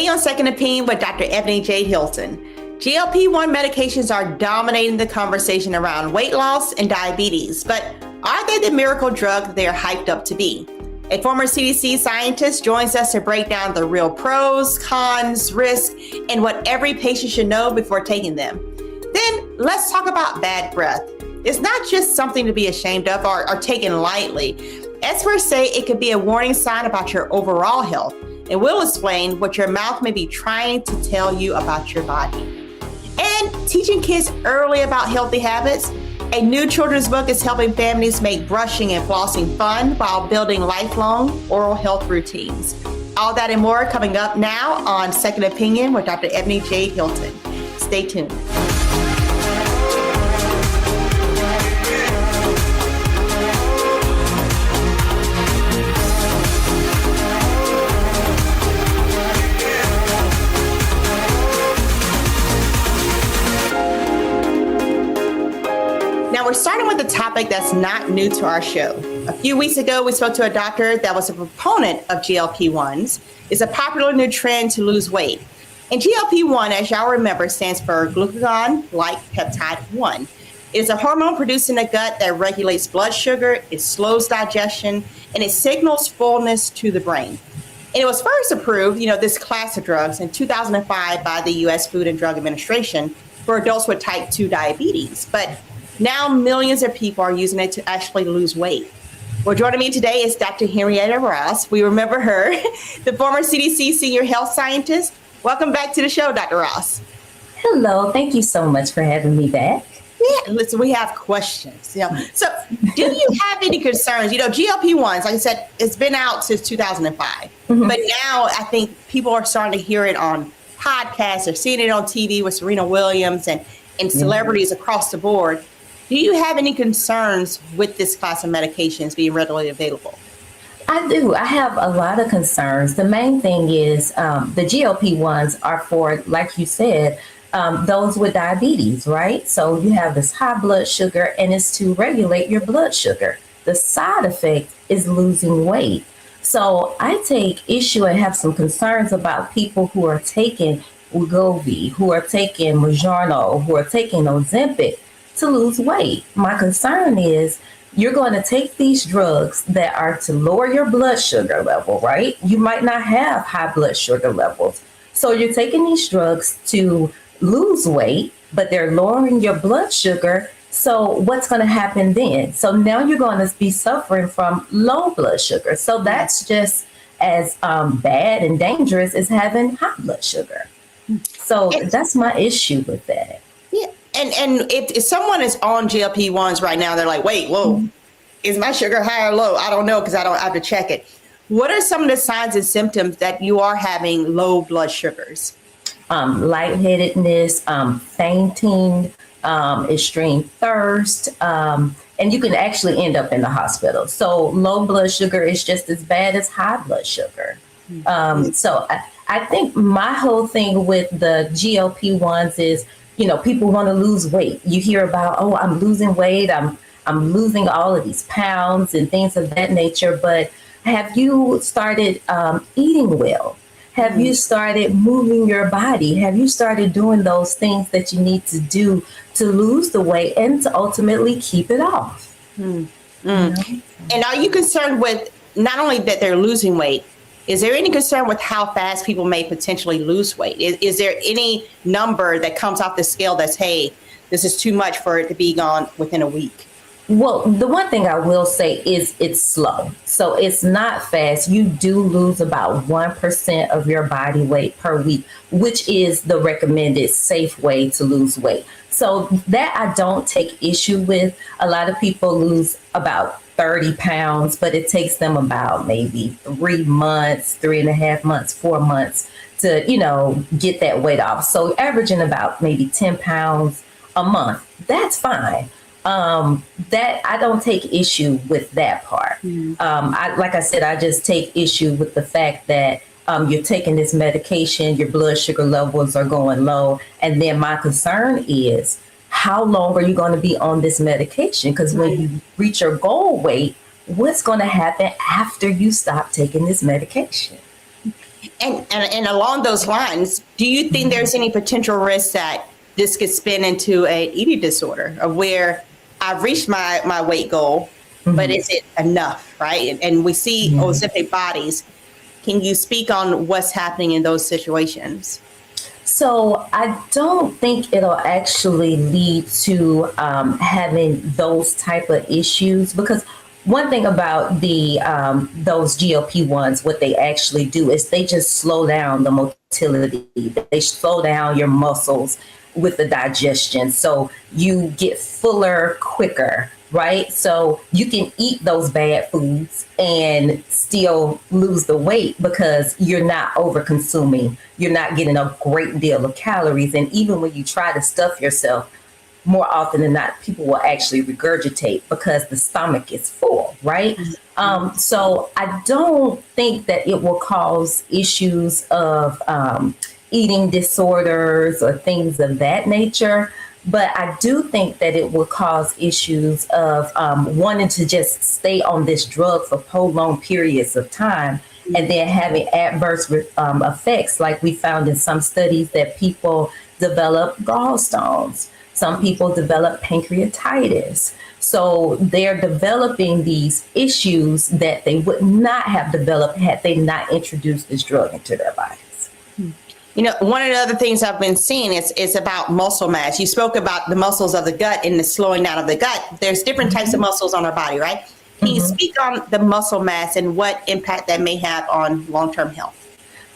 Today on Second Opinion with Dr. Ebony Jade Hilton, GLP-1 medications are dominating the conversation around weight loss and diabetes, but are they the miracle drug that they are hyped up to be? A former CDC scientist joins us to break down the real pros, cons, risks, and what every patient should know before taking them. Then let's talk about bad breath. It's not just something to be ashamed of or taken lightly. Experts say it could be a warning sign about your overall health, and we'll explain what your mouth may be trying to tell you about your body. And teaching kids early about healthy habits. A new children's book is helping families make brushing and flossing fun while building lifelong oral health routines. All that and more coming up now on Second Opinion with Dr. Ebony Jade Hilton. Stay tuned. Now we're starting with a topic that's not new to our show. A few weeks ago, we spoke to a doctor that was a proponent of GLP-1s. It's a popular new trend to lose weight. And GLP-1, as y'all remember, stands for glucagon-like peptide 1. It is a hormone produced in the gut that regulates blood sugar, it slows digestion, and it signals fullness to the brain. And it was first approved, this class of drugs in 2005 by the U.S. Food and Drug Administration for adults with type 2 diabetes. But now millions of people are using it to actually lose weight. Well, joining me today is Dr. Henrietta Ross. We remember her, the former CDC senior health scientist. Welcome back to the show, Dr. Ross. Hello. Thank you so much for having me back. Yeah, listen, we have questions. So do you have any concerns? GLP-1s, like I said, it's been out since 2005. Mm-hmm. But now I think people are starting to hear it on podcasts or seeing it on TV with Serena Williams and celebrities across the board. Do you have any concerns with this class of medications being readily available? I do. I have a lot of concerns. The main thing is the GLP-1s are for, like you said, those with diabetes, right? So you have this high blood sugar and it's to regulate your blood sugar. The side effect is losing weight. So I take issue and have some concerns about people who are taking Wegovy, who are taking Mounjaro, who are taking Ozempic to lose weight. My concern is you're going to take these drugs that are to lower your blood sugar level, right? You might not have high blood sugar levels. So you're taking these drugs to lose weight, but they're lowering your blood sugar. So what's going to happen then? So now you're going to be suffering from low blood sugar. So that's just as bad and dangerous as having high blood sugar. So that's my issue with that. Yeah. And if someone is on GLP-1s right now, they're like, wait, whoa, is my sugar high or low? I don't know because I don't have to check it. What are some of the signs and symptoms that you are having low blood sugars? Lightheadedness, fainting, extreme thirst, and you can actually end up in the hospital. So low blood sugar is just as bad as high blood sugar. So I think my whole thing with the GLP-1s is, people want to lose weight. You hear about, oh, I'm losing weight. I'm losing all of these pounds and things of that nature. But have you started eating well? Have you started moving your body? Have you started doing those things that you need to do to lose the weight and to ultimately keep it off? And are you concerned with not only that they're losing weight, is there any concern with how fast people may potentially lose weight? Is there any number that comes off the scale that's, hey, this is too much for it to be gone within a week? Well, the one thing I will say is it's slow. So it's not fast. You do lose about 1% of your body weight per week, which is the recommended safe way to lose weight. So that I don't take issue with. A lot of people lose about 30 pounds, but it takes them about maybe 3 months, 3.5 months, 4 months to, get that weight off. So averaging about maybe 10 pounds a month, that's fine. That I don't take issue with that part. Like I said, I just take issue with the fact that you're taking this medication, your blood sugar levels are going low. And then my concern is, how long are you going to be on this medication? Because when you reach your goal weight, what's going to happen after you stop taking this medication? And along those lines, do you think there's any potential risk that this could spin into an eating disorder, of where I've reached my weight goal, but is it enough, right? And we see Ozempic bodies. Can you speak on what's happening in those situations? So I don't think it'll actually lead to having those type of issues, because one thing about the those GLP-1s, what they actually do is they just slow down the motility. They slow down your muscles with the digestion, so you get fuller quicker, right? So you can eat those bad foods and still lose the weight because you're not over consuming. You're not getting a great deal of calories. And even when you try to stuff yourself, more often than not, people will actually regurgitate because the stomach is full, right? So I don't think that it will cause issues of eating disorders or things of that nature. But I do think that it will cause issues of wanting to just stay on this drug for prolonged periods of time, and then having adverse effects, like we found in some studies that people develop gallstones. Some people develop pancreatitis. So they're developing these issues that they would not have developed had they not introduced this drug into their bodies. You know, one of the other things I've been seeing is about muscle mass. You spoke about the muscles of the gut and the slowing down of the gut. There's different types of muscles on our body, right? Can you speak on the muscle mass and what impact that may have on long-term health?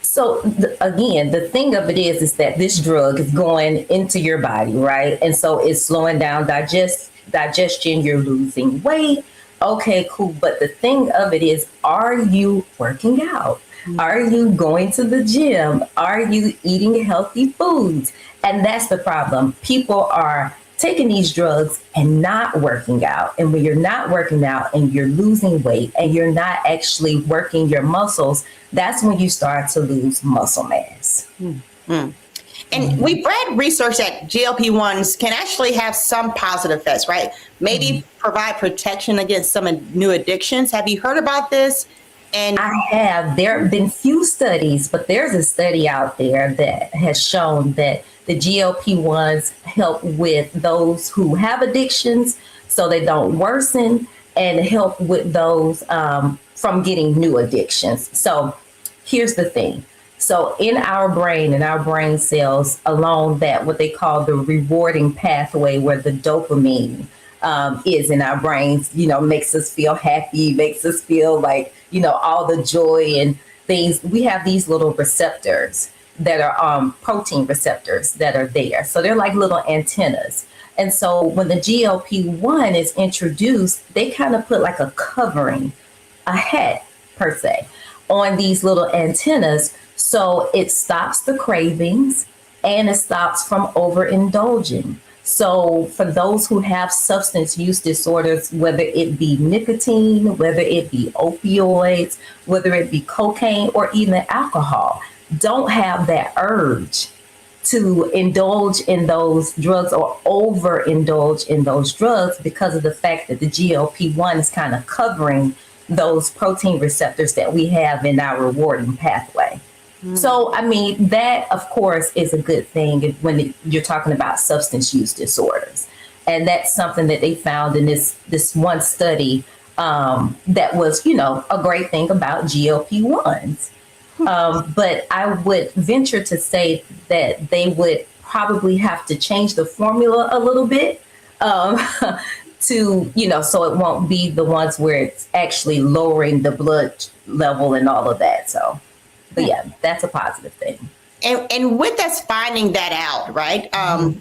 So again, the thing of it is that this drug is going into your body, right? And so it's slowing down digestion. You're losing weight. Okay, cool. But the thing of it is, are you working out? Are you going to the gym? Are you eating healthy foods? And that's the problem. People are taking these drugs and not working out. And when you're not working out and you're losing weight and you're not actually working your muscles, that's when you start to lose muscle mass. And we've read research that GLP-1s can actually have some positive effects, right? Maybe provide protection against some new addictions. Have you heard about this? And I have. There have been few studies, but there's a study out there that has shown that the GLP-1s help with those who have addictions so they don't worsen, and help with those from getting new addictions. So here's the thing. So in our brain cells, along that, what they call the rewarding pathway, where the dopamine is in our brains, makes us feel happy, makes us feel like, all the joy and things. We have these little receptors that are protein receptors that are there. So they're like little antennas. And so when the GLP-1 is introduced, they kind of put like a covering, a hat per se, on these little antennas. So it stops the cravings and it stops from overindulging. So for those who have substance use disorders, whether it be nicotine, whether it be opioids, whether it be cocaine or even alcohol, don't have that urge to indulge in those drugs or overindulge in those drugs, because of the fact that the GLP-1 is kind of covering those protein receptors that we have in our rewarding pathway. So, I mean, that, of course, is a good thing when you're talking about substance use disorders. And that's something that they found in this one study that was, a great thing about GLP-1s. But I would venture to say that they would probably have to change the formula a little bit to, so it won't be the ones where it's actually lowering the blood level and all of that. So. But yeah, that's a positive thing. And with us finding that out, right? And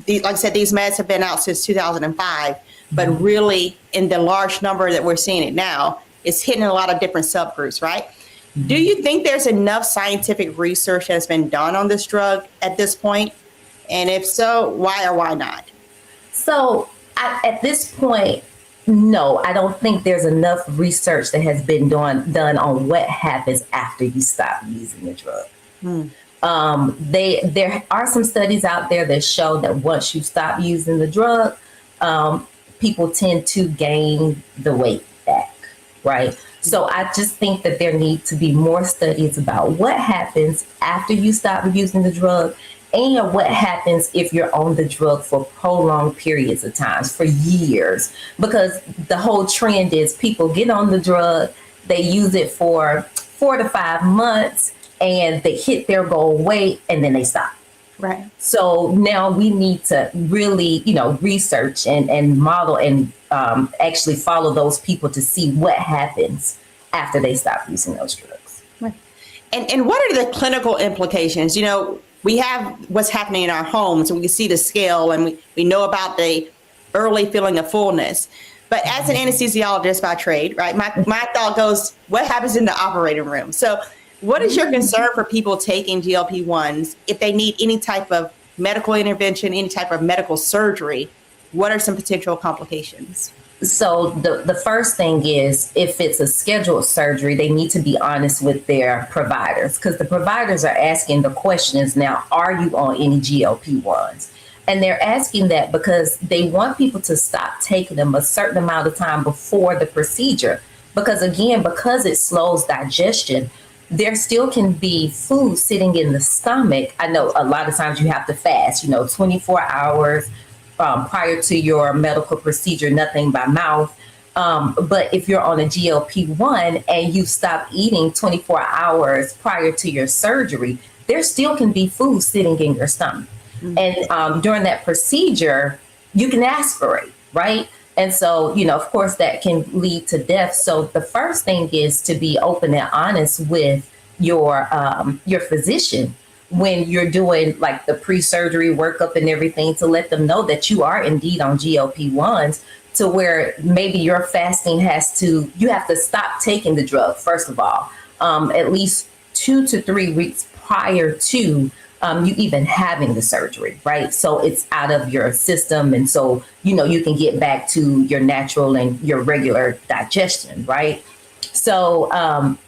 like I said, these meds have been out since 2005, but really in the large number that we're seeing it now, it's hitting a lot of different subgroups, right? Do you think there's enough scientific research that's been done on this drug at this point? And if so, why or why not? So at this point, no, I don't think there's enough research that has been done on what happens after you stop using the drug. There are some studies out there that show that once you stop using the drug, people tend to gain the weight back. right? So I just think that there need to be more studies about what happens after you stop using the drug and what happens if you're on the drug for prolonged periods of times, for years. Because the whole trend is people get on the drug, they use it for 4 to 5 months, and they hit their goal weight, and then they stop. Right. So now we need to really, research and model and actually follow those people to see what happens after they stop using those drugs. Right. And what are the clinical implications? We have what's happening in our homes, and we can see the scale, and we know about the early feeling of fullness. But as an anesthesiologist by trade, right, my thought goes, what happens in the operating room? So what is your concern for people taking GLP-1s if they need any type of medical intervention, any type of medical surgery? What are some potential complications? So the first thing is, if it's a scheduled surgery, they need to be honest with their providers, because the providers are asking the questions now, are you on any GLP-1s? And they're asking that because they want people to stop taking them a certain amount of time before the procedure. Because again, because it slows digestion, there still can be food sitting in the stomach. I know a lot of times you have to fast, 24 hours prior to your medical procedure, nothing by mouth. But if you're on a GLP-1 and you stop eating 24 hours prior to your surgery, there still can be food sitting in your stomach. Mm-hmm. And during that procedure, you can aspirate, right? And so, of course, that can lead to death. So the first thing is to be open and honest with your physician when you're doing like the pre-surgery workup and everything, to let them know that you are indeed on GLP-1s, to where maybe your fasting you have to stop taking the drug, first of all, at least 2 to 3 weeks prior to you even having the surgery, right? So it's out of your system. And so, you can get back to your natural and your regular digestion, right? So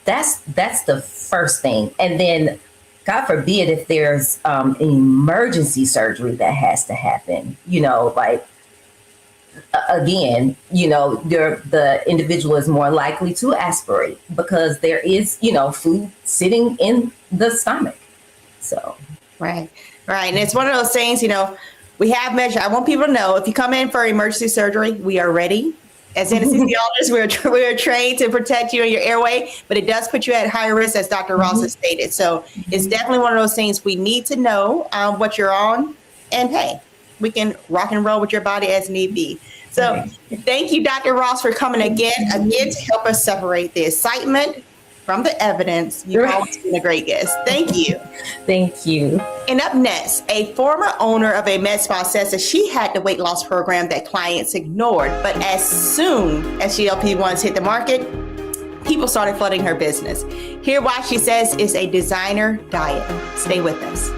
that's the first thing. And then, God forbid, if there's an emergency surgery that has to happen, again, the individual is more likely to aspirate because there is, food sitting in the stomach. So. Right. And it's one of those things, we have measured. I want people to know, if you come in for emergency surgery, we are ready. As anesthesiologists, we're trained to protect you and your airway, but it does put you at higher risk, as Dr. Ross has stated. So it's definitely one of those things we need to know what you're on, and hey, we can rock and roll with your body as need be. So thank you, Dr. Ross, for coming again to help us separate the excitement from the evidence. You've always been a great guest. Thank you. Thank you. And up next, a former owner of a med spa says that she had the weight loss program that clients ignored. But as soon as GLP-1s hit the market, people started flooding her business. Hear why she says it's a designer diet. Stay with us.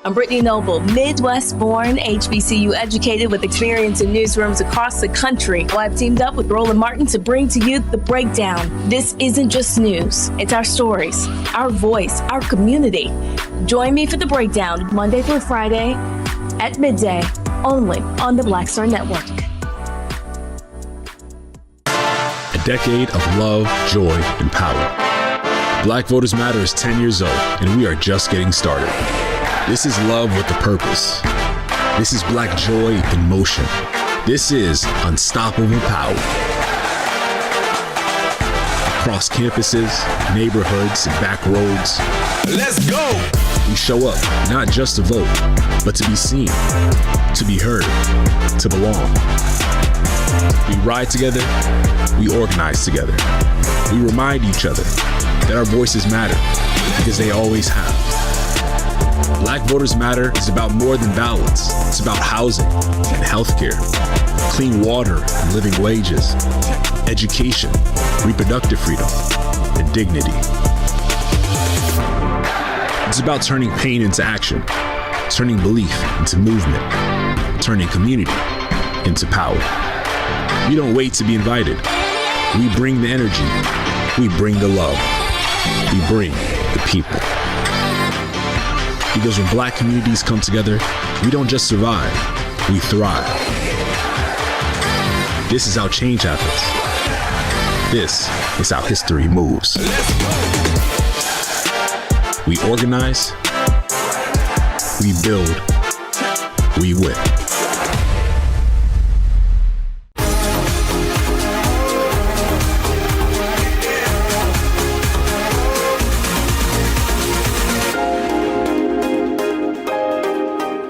I'm Brittany Noble, Midwest-born, HBCU educated with experience in newsrooms across the country. Well, I've teamed up with Roland Martin to bring to you The Breakdown. This isn't just news. It's our stories, our voice, our community. Join me for The Breakdown, Monday through Friday at midday, only on the Black Star Network. A decade of love, joy, and power. Black Voters Matter is 10 years old, and we are just getting started. This is love with a purpose. This is Black joy in motion. This is unstoppable power. Across campuses, neighborhoods, and back roads. Let's go! We show up not just to vote, but to be seen, to be heard, to belong. We ride together, we organize together. We remind each other that our voices matter, because they always have. Black Voters Matter is about more than ballots. It's about housing and healthcare, clean water and living wages, education, reproductive freedom, and dignity. It's about turning pain into action, turning belief into movement, turning community into power. We don't wait to be invited. We bring the energy. We bring the love. We bring the people. Because when Black communities come together, we don't just survive, we thrive. This is how change happens. This is how history moves. We organize, we build, we win.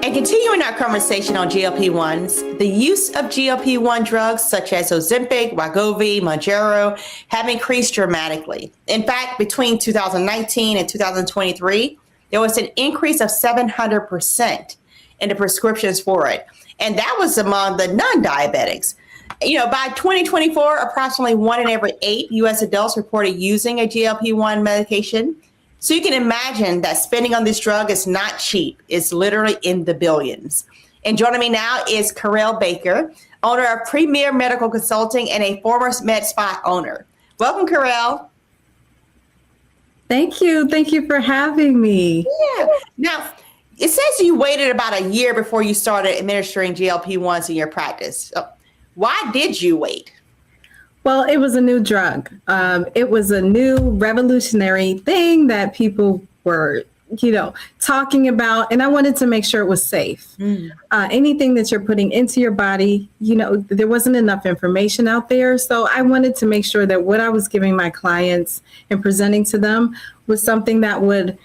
And continuing our conversation on GLP-1s, the use of GLP-1 drugs such as Ozempic, Wegovy, Mounjaro have increased dramatically. In fact, between 2019 and 2023, there was an increase of 700% in the prescriptions for it. And that was among the non-diabetics. By 2024, approximately 1 in every 8 U.S. adults reported using a GLP-1 medication. So you can imagine that spending on this drug is not cheap. It's literally in the billions. And joining me now is Kharel Baker, owner of Premier Medical Consulting and a former med spa owner. Welcome, Kharel. Thank you. Thank you for having me. Yeah. Now, it says you waited about a year before you started administering GLP-1s in your practice. So why did you wait? Well, it was a new drug. It was a new revolutionary thing that people were, talking about. And I wanted to make sure it was safe. Anything that you're putting into your body, there wasn't enough information out there. So I wanted to make sure that what I was giving my clients and presenting to them was something that would,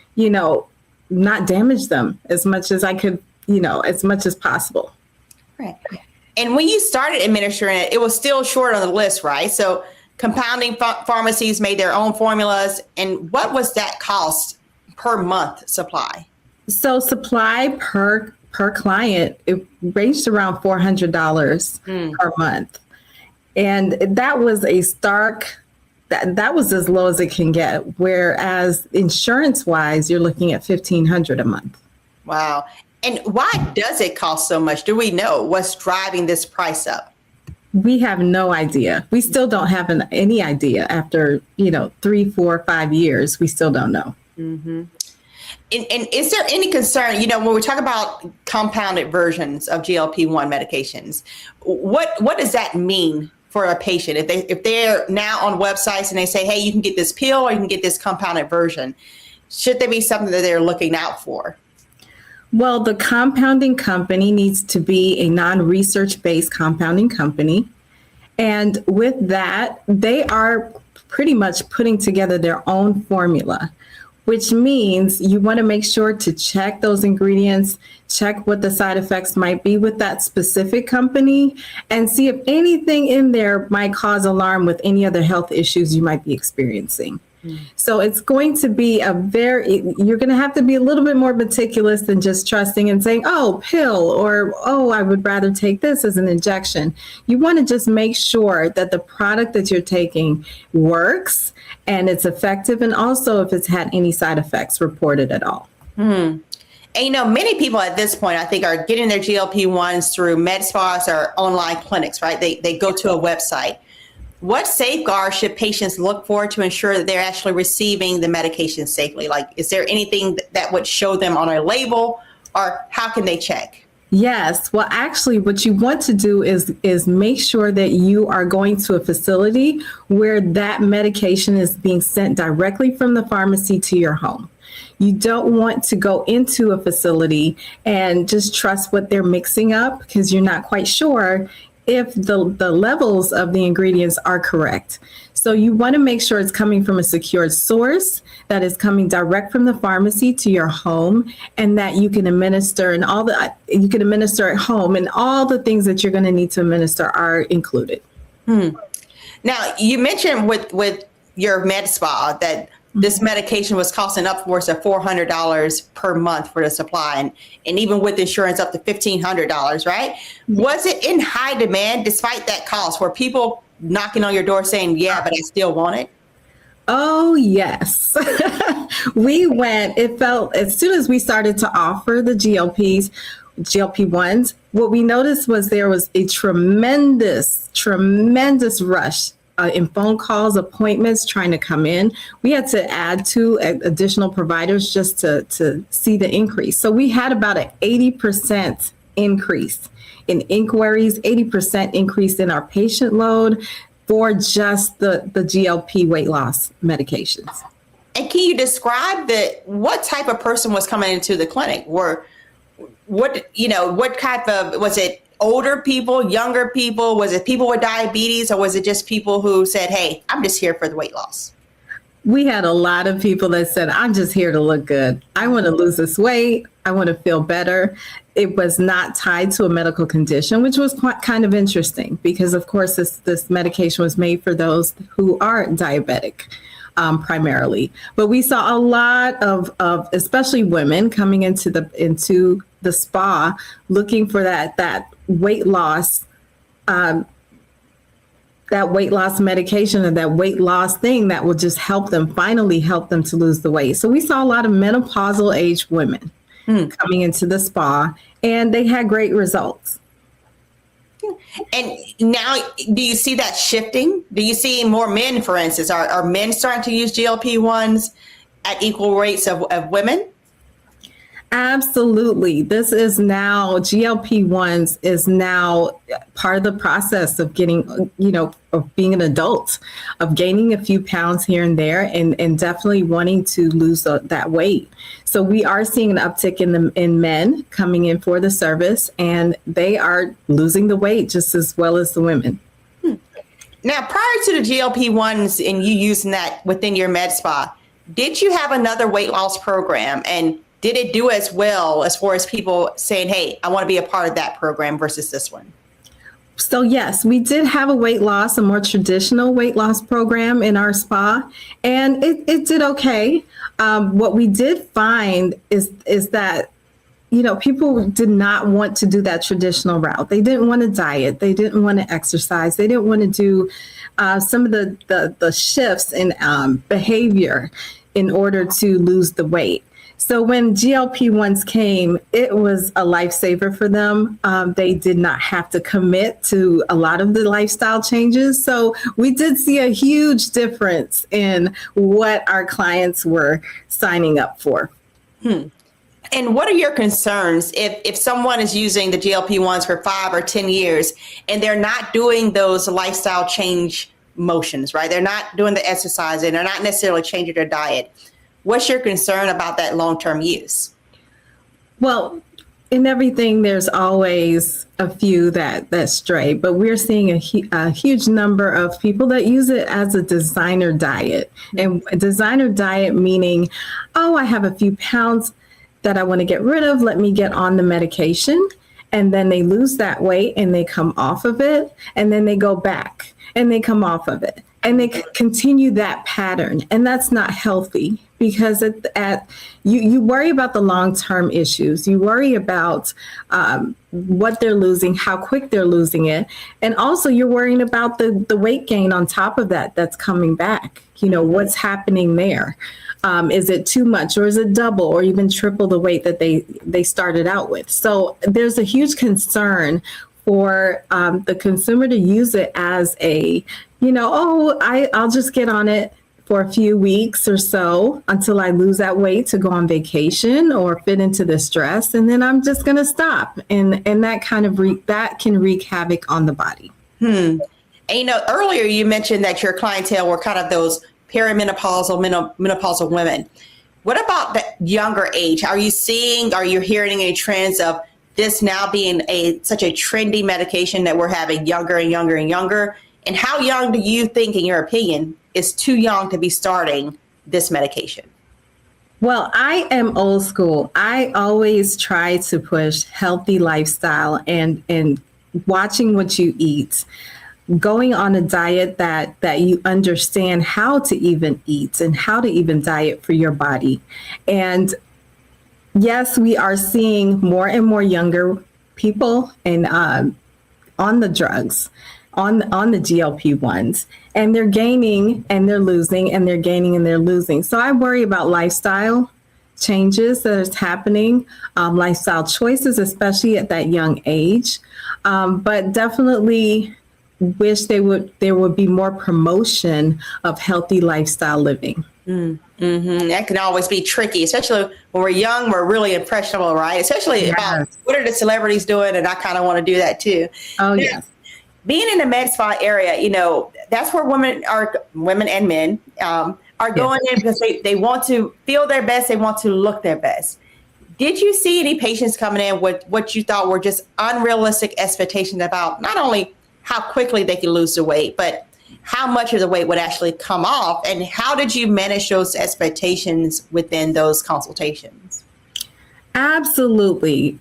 not damage them as much as I could, as much as possible. Right. And when you started administering it, it was still short on the list, right? So compounding pharmacies made their own formulas. And what was that cost per month supply? So supply per client, it ranged around $400 per month. And that was a stark, that was as low as it can get. Whereas insurance wise, you're looking at $1,500 a month. Wow. And why does it cost so much? Do we know what's driving this price up? We have no idea. We still don't have any idea after, 3, 4, 5 years. We still don't know. Mm-hmm. And is there any concern, when we talk about compounded versions of GLP-1 medications, what does that mean for a patient? If they're now on websites and they say, hey, you can get this pill or you can get this compounded version, should there be something that they're looking out for? Well, the compounding company needs to be a non-research based compounding company. And with that, they are pretty much putting together their own formula, which means you want to make sure to check those ingredients, check what the side effects might be with that specific company, and see if anything in there might cause alarm with any other health issues you might be experiencing. So it's going to be you're going to have to be a little bit more meticulous than just trusting and saying, oh, pill, or, oh, I would rather take this as an injection. You want to just make sure that the product that you're taking works and it's effective. And also if it's had any side effects reported at all. And, many people at this point, I think, are getting their GLP-1s through med spas or online clinics, right? They go to a website. What safeguards should patients look for to ensure that they're actually receiving the medication safely? Like, is there anything that would show them on a label, or how can they check? Yes. Well, actually, what you want to do is make sure that you are going to a facility where that medication is being sent directly from the pharmacy to your home. You don't want to go into a facility and just trust what they're mixing up, because you're not quite sure if the levels of the ingredients are correct. So you want to make sure it's coming from a secured source, that is coming direct from the pharmacy to your home, and that you can administer you can administer at home, and all the things that you're going to need to administer are included. Now, you mentioned with your med spa that this medication was costing upwards of $400 per month for the supply, and even with insurance up to $1,500, right? Was it in high demand despite that cost? Were people knocking on your door saying, yeah, but I still want it? Oh, yes. It felt, as soon as we started to offer the GLP-1s, what we noticed was there was a tremendous rush in phone calls, appointments, trying to come in. We had to add 2 additional providers just to see the increase. So we had about an 80% increase in inquiries, 80% increase in our patient load for just the GLP weight loss medications. And can you describe what type of person was coming into the clinic? What type of, was it older people, younger people? Was it people with diabetes, or was it just people who said, hey, I'm just here for the weight loss? We had a lot of people that said, I'm just here to look good. I want to lose this weight. I want to feel better. It was not tied to a medical condition, which was kind of interesting because, of course, this medication was made for those who are diabetic primarily. But we saw a lot of especially women coming into the spa looking for that weight loss medication and that weight loss thing that will just finally help them to lose the weight. So we saw a lot of menopausal age women coming into the spa, and they had great results. And now, do you see that shifting? Do you see more men, for instance? Are men starting to use GLP-1s at equal rates of women? Absolutely. This is now, GLP-1s is now part of the process of getting, of being an adult, of gaining a few pounds here and there, and definitely wanting to lose that weight. So we are seeing an uptick in men coming in for the service, and they are losing the weight just as well as the women. Now, prior to the GLP-1s and you using that within your med spa, did you have another weight loss program? And did it do as well as far as people saying, hey, I want to be a part of that program versus this one? So yes, we did have a more traditional weight loss program in our spa, and it did okay. What we did find is that, people did not want to do that traditional route. They didn't want to diet. They didn't want to exercise. They didn't want to do some of the shifts in behavior in order to lose the weight. So when GLP-1s came, it was a lifesaver for them. They did not have to commit to a lot of the lifestyle changes. So we did see a huge difference in what our clients were signing up for. And what are your concerns if someone is using the GLP-1s for 5 or 10 years and they're not doing those lifestyle change motions, right? They're not doing the exercise and they're not necessarily changing their diet. What's your concern about that long-term use? Well, in everything, there's always a few that stray, but we're seeing a huge number of people that use it as a designer diet. And a designer diet meaning, I have a few pounds that I want to get rid of. Let me get on the medication. And then they lose that weight and they come off of it. And then they go back and they come off of it. And they continue that pattern. And that's not healthy because you worry about the long-term issues. You worry about what they're losing, how quick they're losing it. And also you're worrying about the weight gain on top of that's coming back. What's happening there? Is it too much, or is it double or even triple the weight that they started out with? So there's a huge concern for the consumer to use it as I'll just get on it for a few weeks or so until I lose that weight to go on vacation or fit into the stress, and then I'm just going to stop. And that that can wreak havoc on the body. And earlier you mentioned that your clientele were kind of those menopausal women. What about the younger age? Are you hearing any trends of this now being such a trendy medication that we're having younger and younger and younger? And how young do you think, in your opinion, is too young to be starting this medication? Well, I am old school. I always try to push healthy lifestyle and watching what you eat, going on a diet that you understand how to even eat and how to even diet for your body. And yes, we are seeing more and more younger people and on the drugs, on the GLP-1s, and they're gaining and they're losing, and they're gaining and they're losing. So I worry about lifestyle changes that is happening, lifestyle choices, especially at that young age. But definitely wish there would be more promotion of healthy lifestyle living. That can always be tricky, especially when we're young. We're really impressionable, right? Especially about what are the celebrities doing, and I kind of want to do that too. Oh, yes. Being in the med spa area, that's where women and men are going in because they want to feel their best. They want to look their best. Did you see any patients coming in with what you thought were just unrealistic expectations about not only how quickly they can lose the weight, but how much of the weight would actually come off? And how did you manage those expectations within those consultations? Absolutely.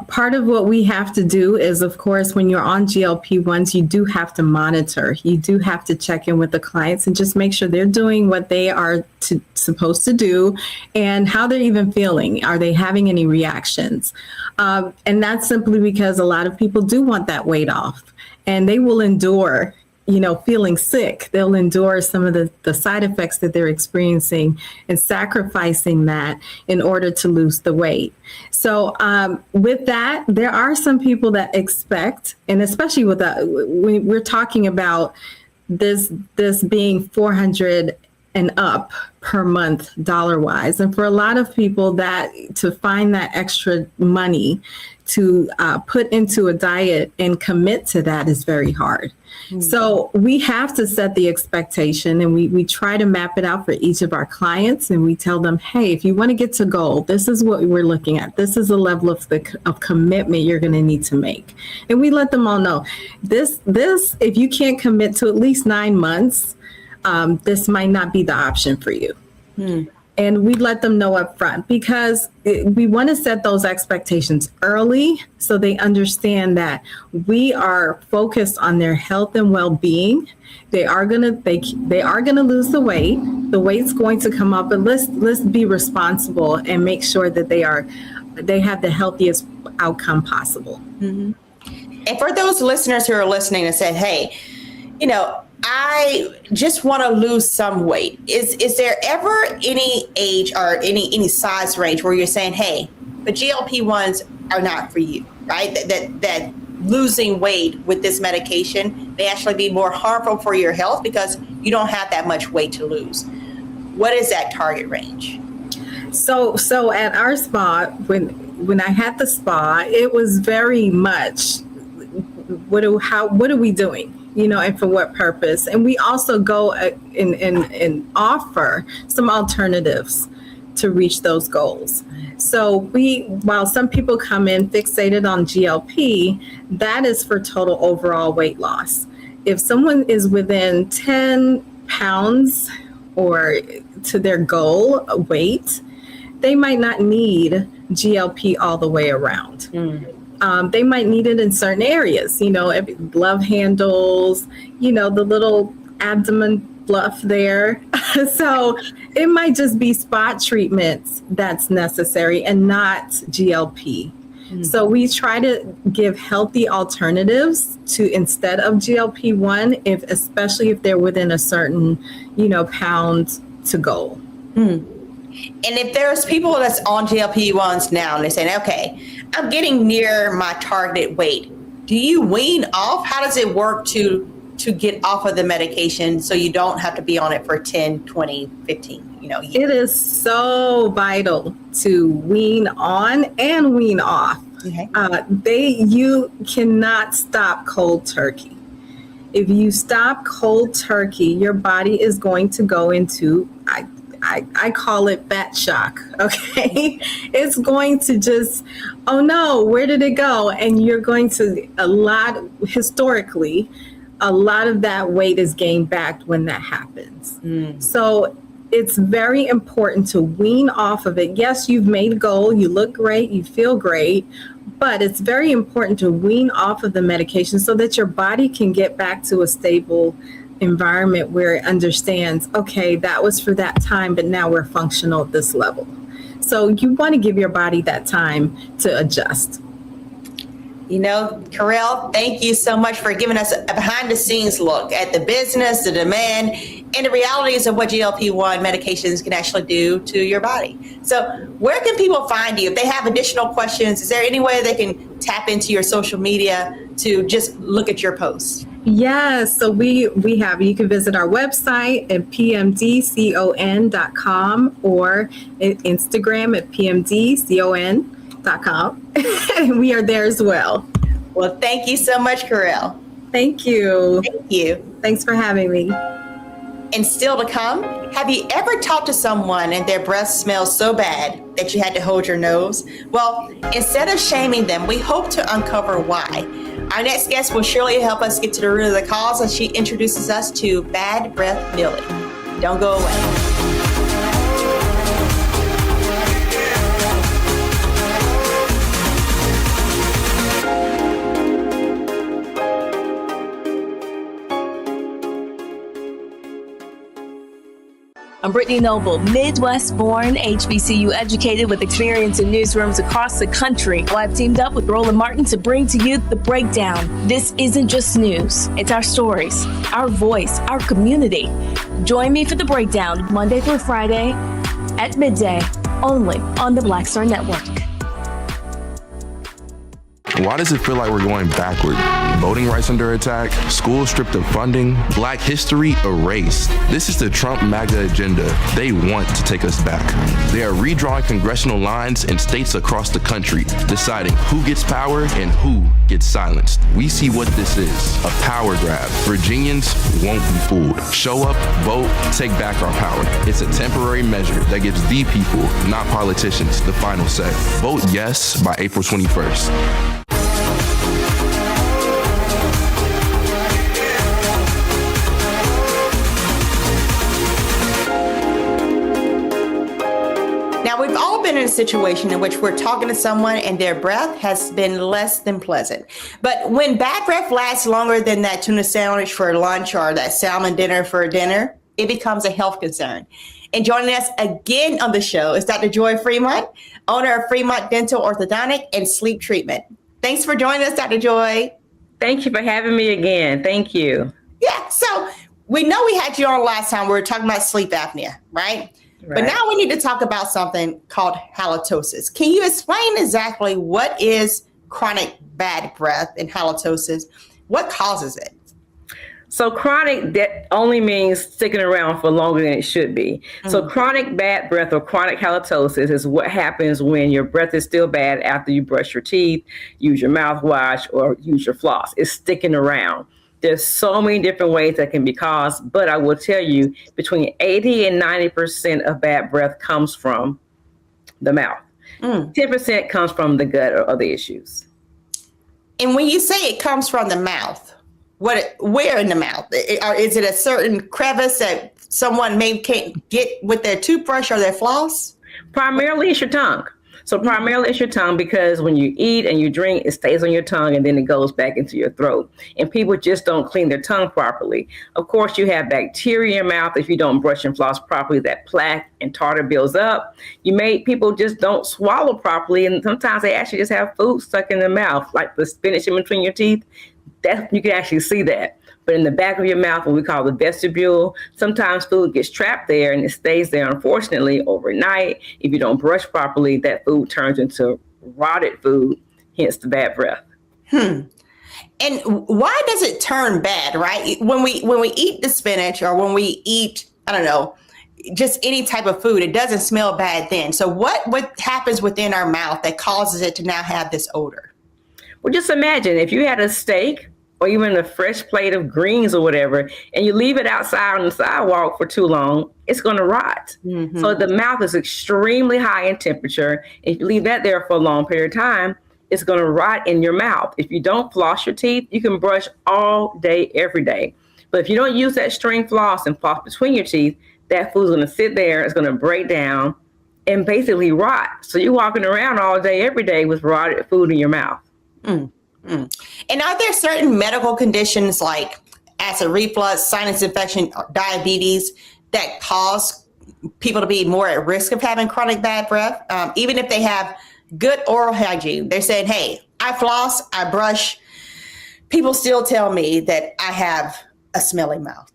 Part of what we have to do is, of course, when you're on GLP-1s, you do have to monitor. You do have to check in with the clients and just make sure they're doing what they are supposed to do and how they're even feeling. Are they having any reactions? And that's simply because a lot of people do want that weight off, and they will endure feeling sick. They'll endure some of the side effects that they're experiencing and sacrificing that in order to lose the weight. So with that, there are some people that expect, and especially with when we're talking about this being 400 and up per month dollar wise. And for a lot of people, that to find that extra money to put into a diet and commit to that is very hard. So we have to set the expectation, and we try to map it out for each of our clients, and we tell them, hey, if you want to get to goal, this is what we're looking at. This is the level of commitment you're going to need to make. And we let them all know this, if you can't commit to at least 9 months, this might not be the option for you. And we let them know up front because we want to set those expectations early so they understand that we are focused on their health and well-being. They are gonna lose the weight. The weight's going to come up, but let's be responsible and make sure that they have the healthiest outcome possible. And for those listeners who are listening and said, hey, I just want to lose some weight. Is there ever any age or any size range where you're saying, hey, the GLP-1s are not for you, right? That losing weight with this medication may actually be more harmful for your health because you don't have that much weight to lose. What is that target range? So at our spa, when I had the spa, it was very much, what are we doing? And for what purpose? And we also go and offer some alternatives to reach those goals. So while some people come in fixated on GLP, that is for total overall weight loss. If someone is within 10 pounds or to their goal weight, they might not need GLP all the way around. They might need it in certain areas, love handles, the little abdomen fluff there. So it might just be spot treatments that's necessary and not GLP. So we try to give healthy alternatives to instead of GLP-1, especially if they're within a certain, pound to goal. And if there's people that's on GLP-1s now and they're saying, okay, I'm getting near my targeted weight, do you wean off? How does it work to get off of the medication so you don't have to be on it for 10, 20, 15, years? It is so vital to wean on and wean off. Okay. You cannot stop cold turkey. If you stop cold turkey, your body is going to go into, I call it fat shock, okay? It's going to just, oh no, where did it go? And you're going to, historically, a lot of that weight is gained back when that happens. So it's very important to wean off of it. Yes, you've made a goal, you look great, you feel great, but it's very important to wean off of the medication so that your body can get back to a stable environment where it understands, okay, that was for that time, but now we're functional at this level. So you want to give your body that time to adjust. Kharel, thank you so much for giving us a behind the scenes look at the business, the demand, and the realities of what GLP-1 medications can actually do to your body. So where can people find you? If they have additional questions, is there any way they can tap into your social media to just look at your posts? Yes, so we have, you can visit our website at pmdcon.com or Instagram at pmdcon.com. We are there as well. Well, thank you so much, Kharel. Thank you. Thank you. Thanks for having me. And still to come, have you ever talked to someone and their breath smells so bad that you had to hold your nose? Well, instead of shaming them, we hope to uncover why. Our next guest will surely help us get to the root of the cause as she introduces us to bad breath Millie. Don't go away. I'm Brittany Noble, Midwest-born, HBCU educated with experience in newsrooms across the country. Well, I've teamed up with Roland Martin to bring to you The Breakdown. This isn't just news. It's our stories, our voice, our community. Join me for The Breakdown Monday through Friday at midday, only on the Black Star Network. Why does it feel like we're going backward? Voting rights under attack, schools stripped of funding, Black history erased. This is the Trump MAGA agenda. They want to take us back. They are redrawing congressional lines in states across the country, deciding who gets power and who gets silenced. We see what this is, a power grab. Virginians won't be fooled. Show up, vote, take back our power. It's a temporary measure that gives the people, not politicians, the final say. Vote yes by April 21st. Now, we've all been in a situation in which we're talking to someone and their breath has been less than pleasant. But when bad breath lasts longer than that tuna sandwich for lunch or that salmon dinner for dinner, it becomes a health concern. And joining us again on the show is Dr. Joy Fremont, owner of Fremont Dental Orthodontic and Sleep Treatment. Thanks for joining us, Dr. Joy. Thank you for having me again. Thank you. Yeah, so we know we had you on last time. We were talking about sleep apnea, right? But now we need to talk about something called halitosis. Can you explain exactly what is chronic bad breath and halitosis? What causes it? So chronic, that only means sticking around for longer than it should be. Mm-hmm. So chronic bad breath or chronic halitosis is what happens when your breath is still bad after you brush your teeth, use your mouthwash, or use your floss. It's sticking around. There's so many different ways that can be caused, but I will tell you between 80 and 90% of bad breath comes from the mouth. 10% comes from the gut or other issues. And when you say it comes from the mouth, where in the mouth? Or is it a certain crevice that someone maybe can't get with their toothbrush or their floss? Primarily it's your tongue. So primarily it's your tongue because when you eat and you drink, it stays on your tongue and then it goes back into your throat. And people just don't clean their tongue properly. Of course, you have bacteria in your mouth if you don't brush and floss properly. That plaque and tartar builds up. People just don't swallow properly. And sometimes they actually just have food stuck in their mouth, like the spinach in between your teeth. You can actually see that. But in the back of your mouth, what we call the vestibule, sometimes food gets trapped there and it stays there, unfortunately, overnight. If you don't brush properly, that food turns into rotted food, hence the bad breath. And why does it turn bad, right? When we eat the spinach or when we eat, I don't know, just any type of food, it doesn't smell bad then. So what happens within our mouth that causes it to now have this odor? Well, just imagine if you had a steak or even a fresh plate of greens or whatever, and you leave it outside on the sidewalk for too long, it's going to rot. Mm-hmm. So the mouth is extremely high in temperature. If you leave that there for a long period of time, it's going to rot in your mouth. If you don't floss your teeth, you can brush all day, every day. But if you don't use that string floss and floss between your teeth, that food's going to sit there, it's going to break down and basically rot. So you're walking around all day, every day with rotted food in your mouth. And are there certain medical conditions like acid reflux, sinus infection, or diabetes that cause people to be more at risk of having chronic bad breath? Even if they have good oral hygiene, they're saying, hey, I floss, I brush. People still tell me that I have a smelly mouth.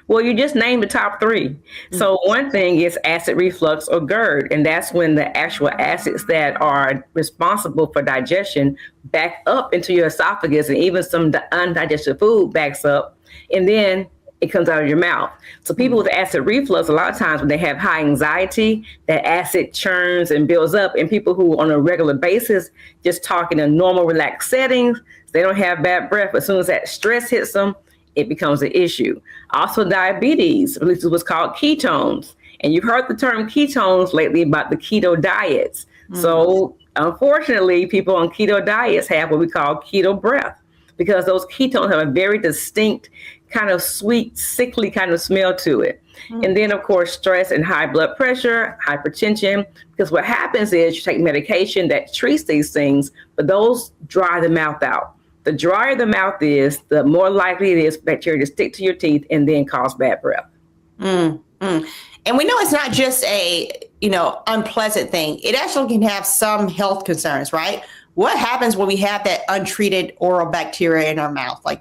Well, you just named the top three. So one thing is acid reflux or GERD, and that's when the actual acids that are responsible for digestion back up into your esophagus, and even some undigested food backs up, and then it comes out of your mouth. So people with acid reflux, a lot of times when they have high anxiety, that acid churns and builds up. And people who on a regular basis just talk in a normal, relaxed settings, they don't have bad breath. As soon as that stress hits them, it becomes an issue. Also, diabetes releases what's called ketones. And you've heard the term ketones lately about the keto diets. So unfortunately, people on keto diets have what we call keto breath, because those ketones have a very distinct kind of sweet, sickly kind of smell to it. And then, of course, stress and high blood pressure, hypertension, because what happens is you take medication that treats these things, but those dry the mouth out. The drier the mouth is, the more likely it is bacteria to stick to your teeth and then cause bad breath. And we know it's not just a, unpleasant thing. It actually can have some health concerns, right? What happens when we have that untreated oral bacteria in our mouth? Like,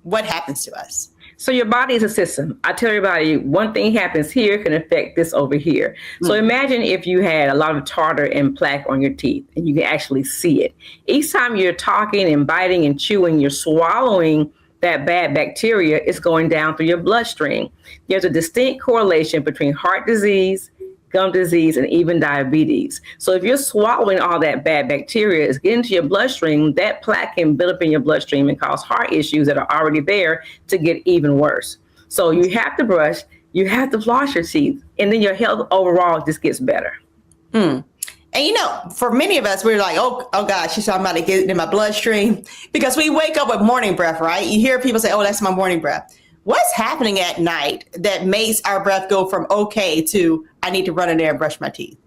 what happens to us? So your body is a system. I tell everybody, one thing happens here can affect this over here. So imagine if you had a lot of tartar and plaque on your teeth and you can actually see it. Each time you're talking and biting and chewing, you're swallowing that bad bacteria. It's going down through your bloodstream. There's a distinct correlation between heart disease, gum disease, and even diabetes. So if you're swallowing all that bad bacteria, it's getting to your bloodstream, that plaque can build up in your bloodstream and cause heart issues that are already there to get even worse. So you have to brush, you have to floss your teeth, and then your health overall just gets better. And for many of us, we're like, oh God, she's talking about it getting in my bloodstream, because we wake up with morning breath, right? You hear people say, oh, that's my morning breath. What's happening at night that makes our breath go from okay to I need to run in there and brush my teeth?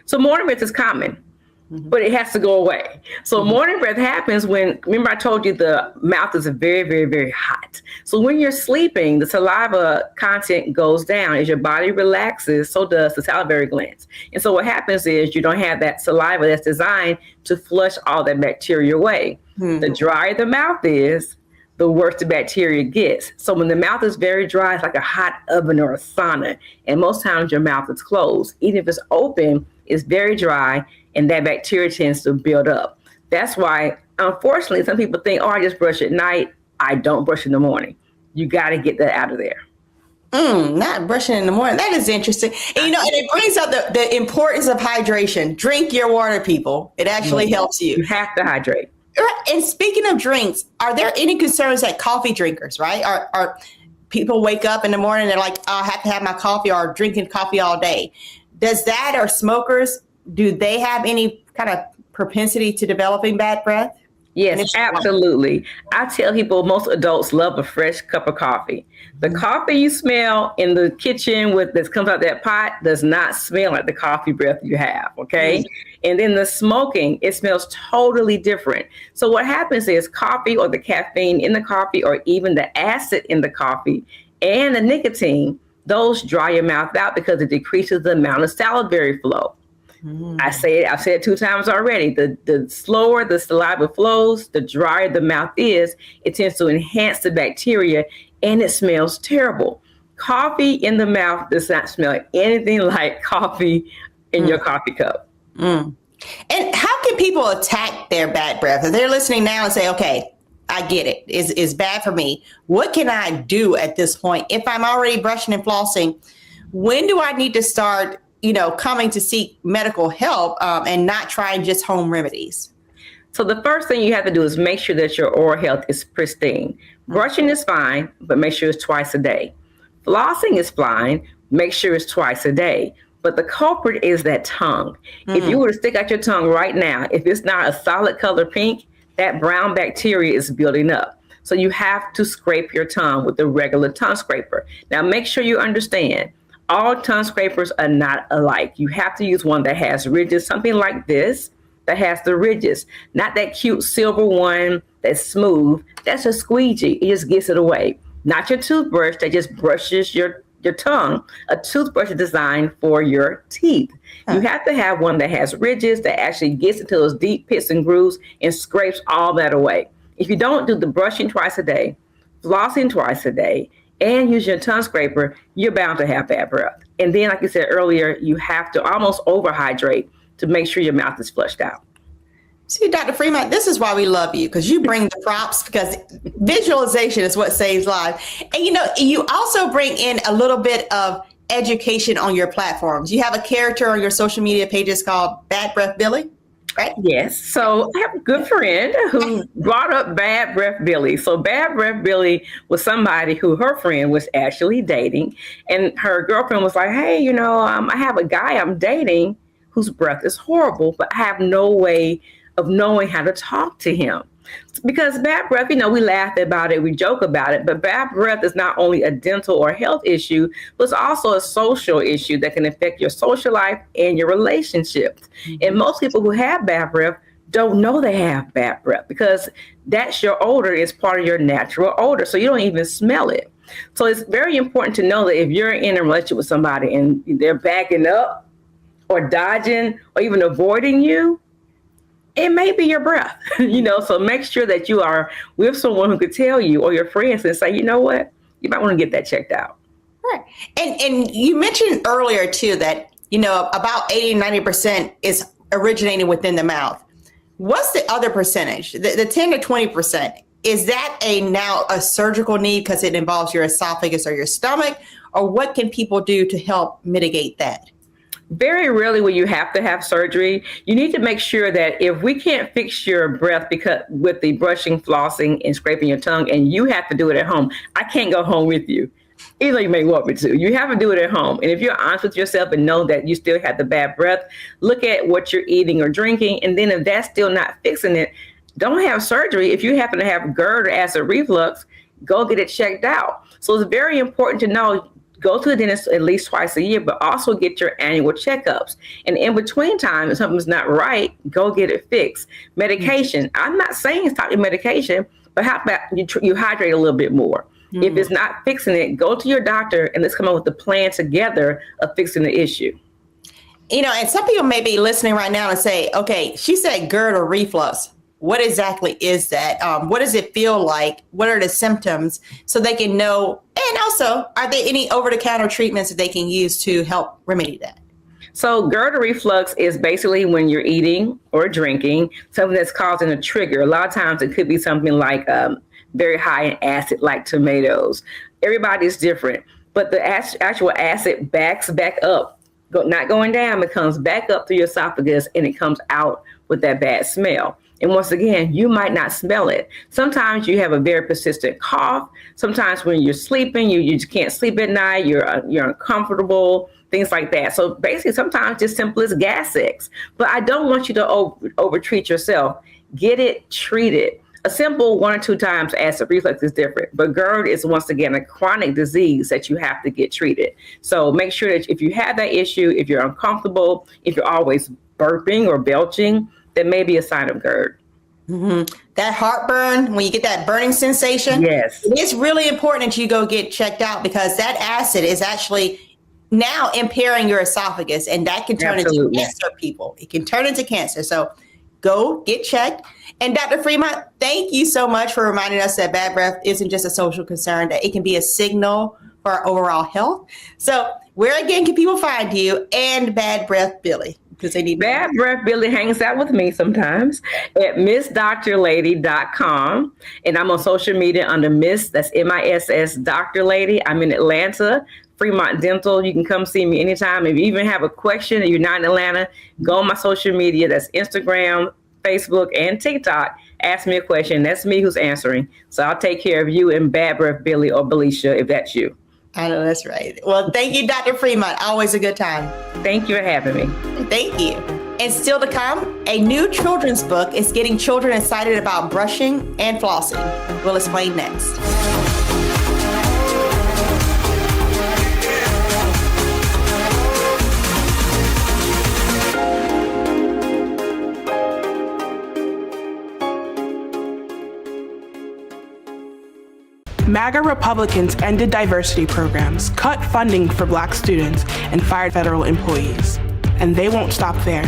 So morning breath is common, but it has to go away. So morning breath happens when, remember I told you the mouth is very, very, very hot. So when you're sleeping, the saliva content goes down. As your body relaxes, so does the salivary glands. And so what happens is you don't have that saliva that's designed to flush all that bacteria away. The drier the mouth is, the worse the bacteria gets. So when the mouth is very dry, it's like a hot oven or a sauna. And most times your mouth is closed. Even if it's open, it's very dry, and that bacteria tends to build up. That's why, unfortunately, some people think, oh, I just brush at night. I don't brush in the morning. You got to get that out of there. Not brushing in the morning. That is interesting. And, and it brings up the importance of hydration. Drink your water, people. It actually helps you. You have to hydrate. And speaking of drinks, are there any concerns that coffee drinkers, right? Are people wake up in the morning and they're like, oh, I have to have my coffee, or drinking coffee all day? Does that, or smokers, do they have any kind of propensity to developing bad breath? Yes, absolutely. I tell people most adults love a fresh cup of coffee. The coffee you smell in the kitchen that comes out that pot does not smell like the coffee breath you have, okay? And then the smoking, it smells totally different. So what happens is coffee, or the caffeine in the coffee, or even the acid in the coffee and the nicotine, those dry your mouth out because it decreases the amount of salivary flow. I've said it 2 times already. The slower the saliva flows, the drier the mouth is. It tends to enhance the bacteria, and it smells terrible. Coffee in the mouth does not smell anything like coffee in your coffee cup. And how can people attack their bad breath? If they're listening now and say, okay, I get it. It's bad for me. What can I do at this point? If I'm already brushing and flossing, when do I need to start coming to seek medical help and not trying just home remedies? So the first thing you have to do is make sure that your oral health is pristine. Brushing is fine, but make sure it's twice a day. Flossing is fine. Make sure it's twice a day. But the culprit is that tongue. If you were to stick out your tongue right now, if it's not a solid color pink, that brown bacteria is building up. So you have to scrape your tongue with a regular tongue scraper. Now make sure you understand, all tongue scrapers are not alike. You have to use one that has ridges, something like this, that has the ridges, not that cute silver one that's smooth. That's a squeegee. It just gets it away. Not your toothbrush that just brushes your tongue. A toothbrush is designed for your teeth. You have to have one that has ridges, that actually gets into those deep pits and grooves and scrapes all that away. If you don't do the brushing twice a day, flossing twice a day, and use your tongue scraper, you're bound to have bad breath. And then, like you said earlier, you have to almost overhydrate to make sure your mouth is flushed out. See, Dr. Fremont, this is why we love you, because you bring the props, because visualization is what saves lives. And you also bring in a little bit of education on your platforms. You have a character on your social media pages called Bad Breath Billy, right? Yes. So I have a good friend who brought up Bad Breath Billy. So Bad Breath Billy was somebody who her friend was actually dating. And her girlfriend was like, hey, I have a guy I'm dating whose breath is horrible, but I have no way of knowing how to talk to him. Because bad breath, we laugh about it, we joke about it, but bad breath is not only a dental or health issue, but it's also a social issue that can affect your social life and your relationships. Mm-hmm. And most people who have bad breath don't know they have bad breath because that's your odor, is part of your natural odor. So you don't even smell it. So it's very important to know that if you're in a relationship with somebody and they're backing up or dodging or even avoiding you, it may be your breath, so make sure that you are with someone who could tell you, or your friends, and say, you know what, you might want to get that checked out. Right. And you mentioned earlier too that, about 80-90% is originating within the mouth. What's the other percentage? The 10 to 20%, is that now a surgical need because it involves your esophagus or your stomach, or what can people do to help mitigate that? Very rarely will you have to have surgery. You need to make sure that if we can't fix your breath because with the brushing, flossing, and scraping your tongue, and you have to do it at home, I can't go home with you. Even though you may want me to, you have to do it at home. And if you're honest with yourself and know that you still have the bad breath, look at what you're eating or drinking. And then if that's still not fixing it, don't have surgery. If you happen to have GERD or acid reflux, go get it checked out. So it's very important to know, go to the dentist at least twice a year, but also get your annual checkups. And in between time, if something's not right, go get it fixed. Medication. Mm-hmm. I'm not saying stop your medication, but how about you hydrate a little bit more? Mm-hmm. If it's not fixing it, go to your doctor and let's come up with a plan together of fixing the issue. And some people may be listening right now and say, okay, she said GERD or reflux. What exactly is that? What does it feel like? What are the symptoms? So they can know. And also, are there any over-the-counter treatments that they can use to help remedy that? So GERD or reflux is basically when you're eating or drinking something that's causing a trigger. A lot of times it could be something like very high in acid, like tomatoes. Everybody's different. But the actual acid backs back up, not going down, it comes back up through your esophagus and it comes out with that bad smell. And once again, you might not smell it. Sometimes you have a very persistent cough. Sometimes when you're sleeping, you just can't sleep at night. You're uncomfortable, things like that. So basically, sometimes just simple as gas X. But I don't want you to over-treat yourself. Get it treated. A simple 1 or 2 times acid reflux is different. But GERD is, once again, a chronic disease that you have to get treated. So make sure that if you have that issue, if you're uncomfortable, if you're always burping or belching, that may be a sign of GERD. Mm-hmm. That heartburn, when you get that burning sensation, yes, it's really important that you go get checked out, because that acid is actually now impairing your esophagus, and that can turn into cancer, people. It can turn into cancer. So go get checked. And Dr. Fremont, thank you so much for reminding us that bad breath isn't just a social concern, that it can be a signal for our overall health. So where again can people find you and Bad Breath Billy? Because they need Bad Breath Billy hangs out with me sometimes at MissDrLady.com. And I'm on social media under Miss, that's MISS Dr. Lady. I'm in Atlanta, Fremont Dental. You can come see me anytime. If you even have a question and you're not in Atlanta, go on my social media. That's Instagram, Facebook, and TikTok. Ask me a question. That's me who's answering. So I'll take care of you and Bad Breath Billy or Belisha if that's you. I know that's right. Well, thank you, Dr. Fremont. Always a good time. Thank you for having me. Thank you. And still to come, a new children's book is getting children excited about brushing and flossing. We'll explain next. MAGA Republicans ended diversity programs, cut funding for Black students, and fired federal employees. And they won't stop there.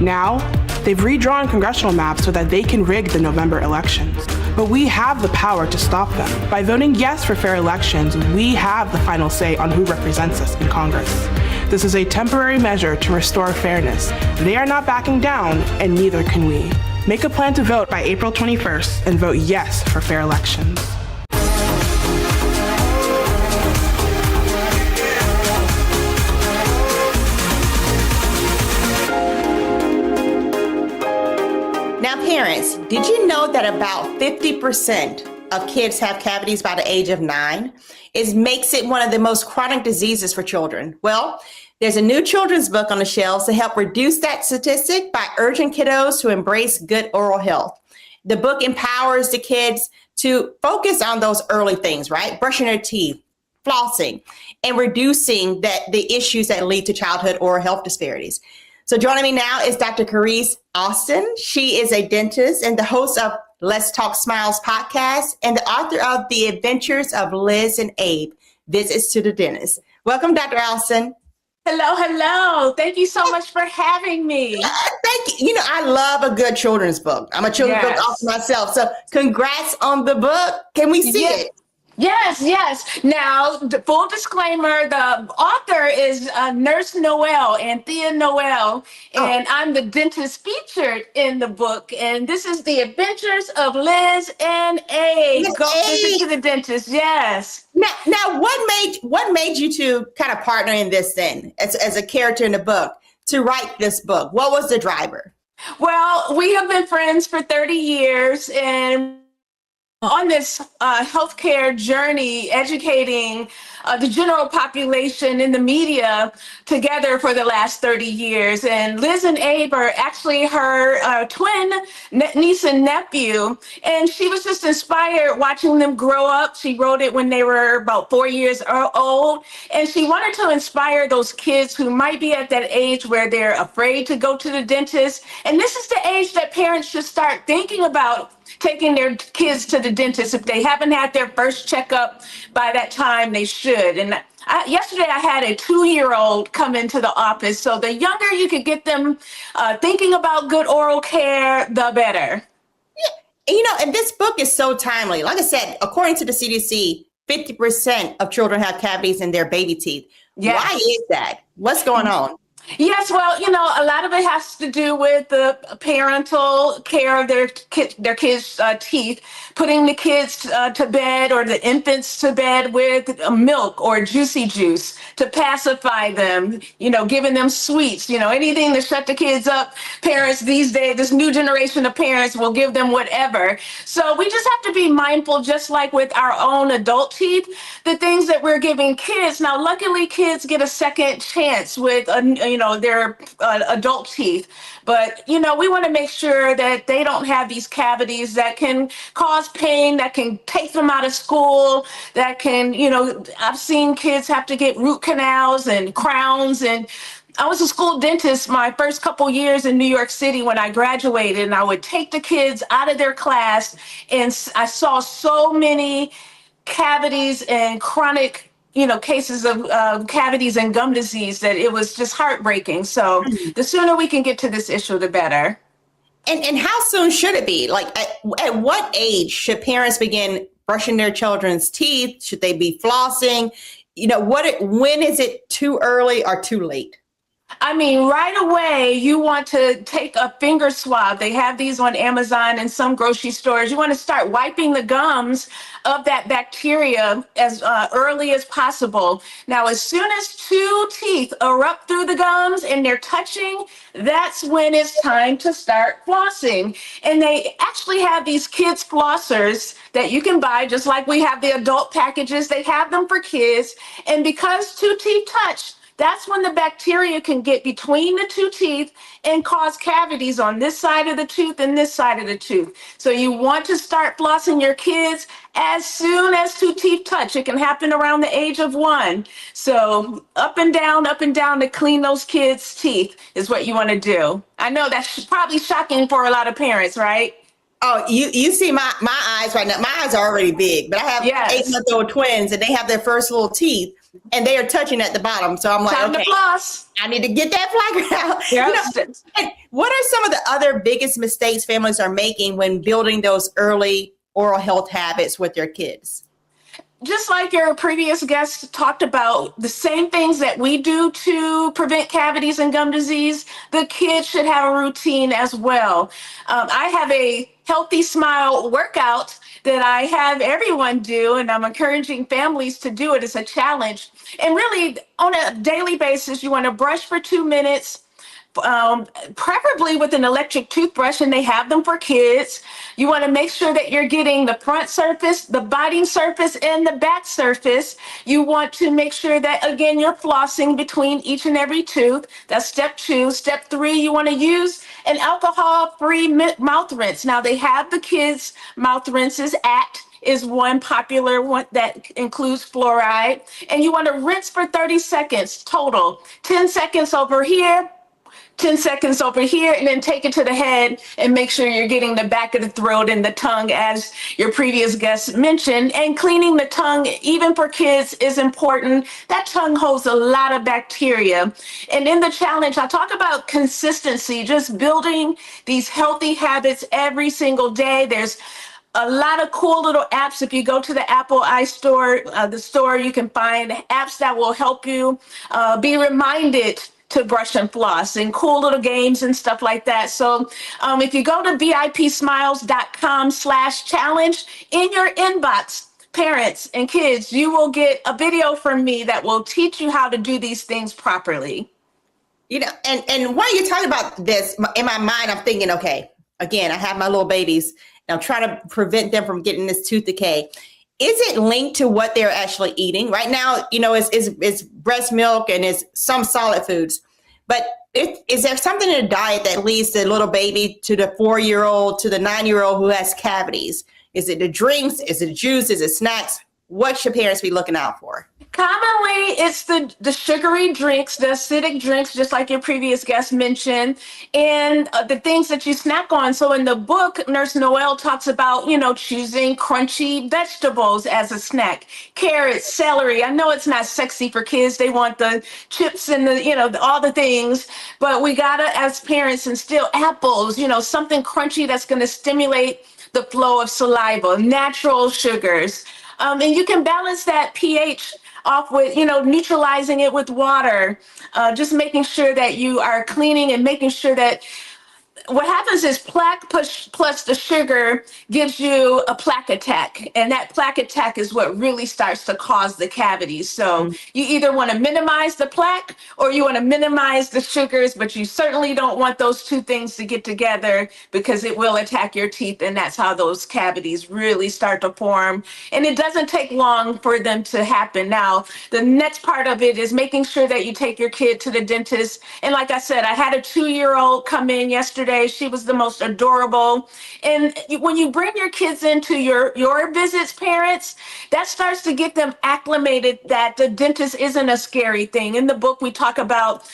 Now, they've redrawn congressional maps so that they can rig the November elections. But we have the power to stop them. By voting yes for fair elections, we have the final say on who represents us in Congress. This is a temporary measure to restore fairness. They are not backing down, and neither can we. Make a plan to vote by April 21st and vote yes for fair elections. Now, parents, did you know that about 50% of kids have cavities by the age of 9? It makes it one of the most chronic diseases for children. Well, there's a new children's book on the shelves to help reduce that statistic by urging kiddos to embrace good oral health. The book empowers the kids to focus on those early things, right? Brushing their teeth, flossing, and reducing the issues that lead to childhood oral health disparities. So joining me now is Dr. Kharel Austin. She is a dentist and the host of Let's Talk Smiles podcast and the author of The Adventures of Liz and Abe, Visits to the Dentist. Welcome, Dr. Austin. Hello. Thank you so much for having me. Thank you. You know, I love a good children's book. I'm a children's book author myself. So congrats on the book. Can we see it? Yes. Now, the full disclaimer, the author is Nurse Noel, Anthea Noel, and I'm the dentist featured in the book. And this is The Adventures of Liz and Abe. Go visit to the dentist, yes. Now, what made you two kind of partner in this then, as a character in the book, to write this book? What was the driver? Well, we have been friends for 30 years, and on this healthcare journey, educating the general population in the media together for the last 30 years. And Liz and Abe are actually her twin niece and nephew. And she was just inspired watching them grow up. She wrote it when they were about 4 years old. And she wanted to inspire those kids who might be at that age where they're afraid to go to the dentist. And this is the age that parents should start thinking about taking their kids to the dentist. If they haven't had their first checkup by that time, they should. And yesterday I had a 2-year-old come into the office. So the younger you could get them thinking about good oral care, the better. Yeah. You know, and this book is so timely. Like I said, according to the CDC, 50% of children have cavities in their baby teeth. Yes. Why is that? What's going on? Yes, well, you know, a lot of it has to do with the parental care of their kids' teeth, putting the kids to bed or the infants to bed with milk or juicy juice to pacify them, you know, giving them sweets, you know, anything to shut the kids up. Parents these days, this new generation of parents will give them whatever. So we just have to be mindful, just like with our own adult teeth, the things that we're giving kids. Now, luckily, kids get a second chance with their adult teeth. But, you know, we want to make sure that they don't have these cavities that can cause pain, that can take them out of school, that can, you know, I've seen kids have to get root canals and crowns. And I was a school dentist my first couple years in New York City when I graduated, and I would take the kids out of their class, and I saw so many cavities and chronic cases of cavities and gum disease that it was just heartbreaking. So the sooner we can get to this issue, the better. And how soon should it be? Like at what age should parents begin brushing their children's teeth? Should they be flossing? You know, when is it too early or too late? I mean, right away, you want to take a finger swab. They have these on Amazon and some grocery stores. You want to start wiping the gums of that bacteria as early as possible. Now, as soon as 2 teeth erupt through the gums and they're touching, that's when it's time to start flossing. And they actually have these kids flossers that you can buy, just like we have the adult packages. They have them for kids. And because 2 teeth touch, that's when the bacteria can get between the 2 teeth and cause cavities on this side of the tooth and this side of the tooth. So you want to start flossing your kids as soon as 2 teeth touch. It can happen around the age of 1. So up and down to clean those kids' teeth is what you want to do. I know that's probably shocking for a lot of parents, right? Oh, you see my eyes right now. My eyes are already big, but I have 8-month-old twins and they have their first little teeth and they are touching at the bottom. So I'm like, time to floss. I need to get that flagger out. Yes. And what are some of the other biggest mistakes families are making when building those early oral health habits with their kids? Just like your previous guest talked about, the same things that we do to prevent cavities and gum disease, the kids should have a routine as well. I have a Healthy Smile workout that I have everyone do, and I'm encouraging families to do it. It's a challenge. And really, on a daily basis, you want to brush for 2 minutes, preferably with an electric toothbrush, and they have them for kids. You want to make sure that you're getting the front surface, the biting surface, and the back surface. You want to make sure that, again, you're flossing between each and every tooth. That's step 2. Step 3, you want to use an alcohol-free mouth rinse. Now, they have the kids' mouth rinses. ACT is one popular one that includes fluoride. And you want to rinse for 30 seconds total. 10 seconds over here, 10 seconds over here, and then take it to the head and make sure you're getting the back of the throat and the tongue, as your previous guest mentioned. And cleaning the tongue, even for kids, is important. That tongue holds a lot of bacteria. And in the challenge, I talk about consistency, just building these healthy habits every single day. There's a lot of cool little apps. If you go to the Apple iStore, the store, you can find apps that will help you be reminded to brush and floss, and cool little games and stuff like that. So if you go to vipsmiles.com/challenge, in your inbox, parents and kids, you will get a video from me that will teach you how to do these things properly. You know, and while you're talking about this, in my mind, I'm thinking, okay, again, I have my little babies, and I'm trying to prevent them from getting this tooth decay. Is it linked to what they're actually eating? Right now, you know, it's breast milk and it's some solid foods. But is there something in the diet that leads the little baby, to the 4-year-old, to the 9-year-old who has cavities? Is it the drinks? Is it juice? Is it snacks? What should parents be looking out for? Commonly, it's the sugary drinks, the acidic drinks, just like your previous guest mentioned, and the things that you snack on. So in the book, Nurse Noel talks about, you know, choosing crunchy vegetables as a snack. Carrots, celery. I know it's not sexy for kids. They want the chips and the, you know, all the things. But we gotta, as parents, instill apples, you know, something crunchy that's going to stimulate the flow of saliva, natural sugars. And you can balance that pH off with, you know, neutralizing it with water, just making sure that you are cleaning and making sure that what happens is plaque plus the sugar gives you a plaque attack. And that plaque attack is what really starts to cause the cavities. So you either want to minimize the plaque or you want to minimize the sugars, but you certainly don't want those two things to get together, because it will attack your teeth. And that's how those cavities really start to form. And it doesn't take long for them to happen. Now, the next part of it is making sure that you take your kid to the dentist. And like I said, I had a 2-year-old come in yesterday. She was the most adorable. And when you bring your kids into your visits, parents, that starts to get them acclimated that the dentist isn't a scary thing. In the book, we talk about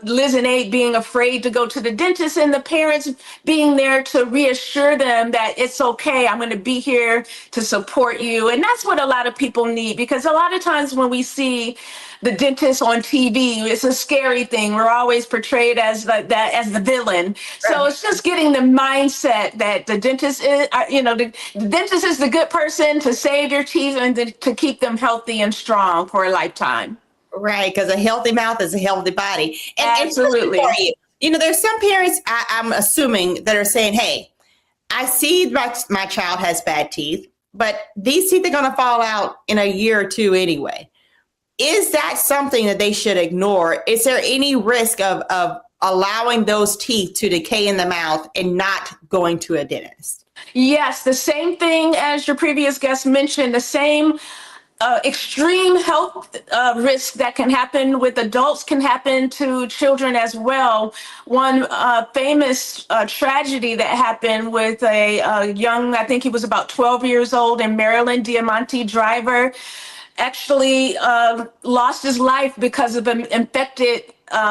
Liz and Abe being afraid to go to the dentist, and the parents being there to reassure them that it's okay. I'm going to be here to support you. And that's what a lot of people need, because a lot of times when we see the dentist on TV, it's a scary thing. We're always portrayed as the villain. So it's just getting the mindset that the dentist is, the dentist is the good person to save your teeth and to keep them healthy and strong for a lifetime. Right, because a healthy mouth is a healthy body. And absolutely. You know, there's some parents, I'm assuming, that are saying, hey, I see my child has bad teeth, but these teeth are going to fall out in a year or two anyway. Is that something that they should ignore? Is there any risk of allowing those teeth to decay in the mouth and not going to a dentist? Yes, the same thing as your previous guest mentioned, the same extreme health risk that can happen with adults can happen to children as well. One famous tragedy that happened with a young, I think he was about 12 years old in Maryland, Diamante Driver, actually lost his life because of an infected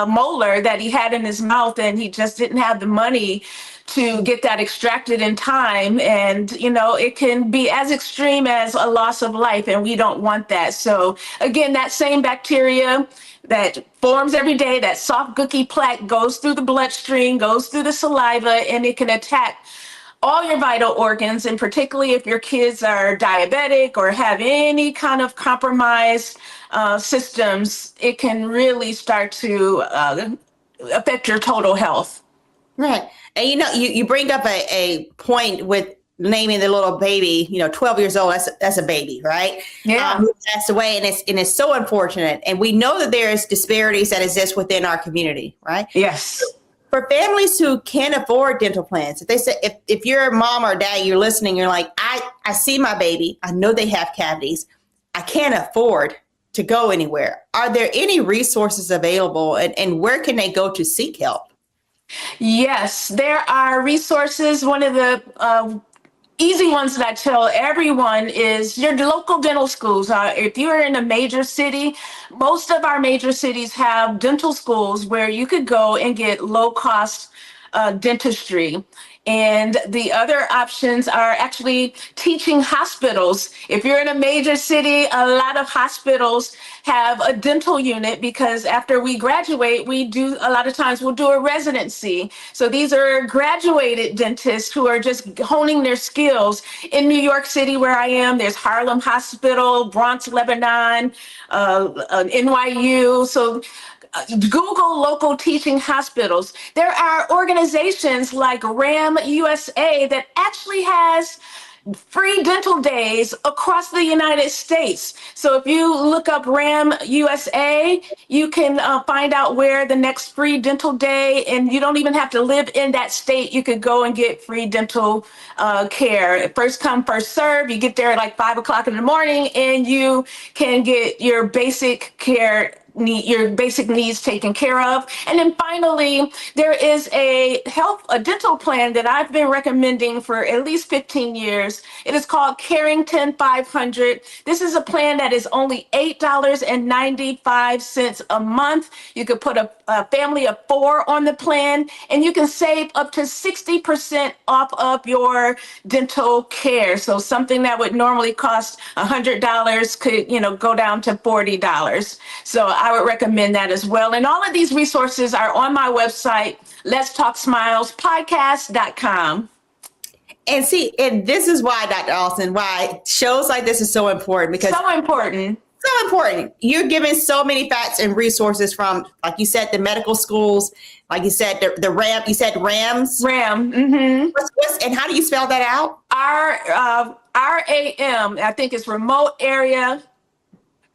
molar that he had in his mouth, and he just didn't have the money to get that extracted in time. And, you know, it can be as extreme as a loss of life, and we don't want that. So again, that same bacteria that forms every day, that soft, gooky plaque, goes through the bloodstream, goes through the saliva, and it can attack all your vital organs, and particularly if your kids are diabetic or have any kind of compromised systems, it can really start to affect your total health. Right. And you bring up a point with naming the little baby, 12 years old, that's a baby, right? Yeah. Who passed away, and it's so unfortunate. And we know that there's disparities that exist within our community, right? Yes. For families who can't afford dental plans, if they say, if you're a mom or dad, you're listening, you're like, I see my baby, I know they have cavities, I can't afford to go anywhere. Are there any resources available, and where can they go to seek help? Yes, there are resources. One of the easy ones that I tell everyone is your local dental schools. If you're in a major city, most of our major cities have dental schools where you could go and get low cost dentistry. And the other options are actually teaching hospitals. If you're in a major city, a lot of hospitals have a dental unit because after we graduate, a lot of times we'll do a residency. So these are graduated dentists who are just honing their skills. In New York City, where I am, there's Harlem Hospital, Bronx, Lebanon, NYU. So Google local teaching hospitals. There are organizations like RAM USA that actually has free dental days across the United States. So if you look up RAM USA, you can find out where the next free dental day, and you don't even have to live in that state. You could go and get free dental care. First come, first serve. You get there at like 5 o'clock in the morning, and you can get your basic care, your basic needs taken care of. And then finally, there is a dental plan that I've been recommending for at least 15 years. It is called Carrington 500. This is a plan that is only $8.95 a month. You could put a family of 4 on the plan, and you can save up to 60% off of your dental care. So something that would normally cost $100 could, go down to $40. So I would recommend that as well. And all of these resources are on my website, letstalksmilespodcast.com. And see, and this is why, Dr. Austin, why shows like this is so important, because so important. You're giving so many facts and resources from, like you said, the medical schools, like you said, the RAM, you said RAMs? RAM. Mm-hmm. And how do you spell that out? RAM, I think it's remote area.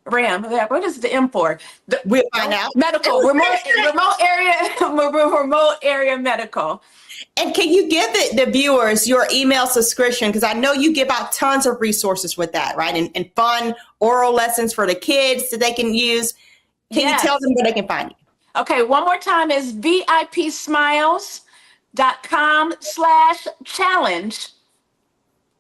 RAM. What is the M for? We'll find out. Medical. remote area medical. And can you give the viewers your email subscription? Because I know you give out tons of resources with that, right? And fun oral lessons for the kids that they can use. Can you tell them where they can find you? Okay, one more time is VIPsmiles.com/challenge.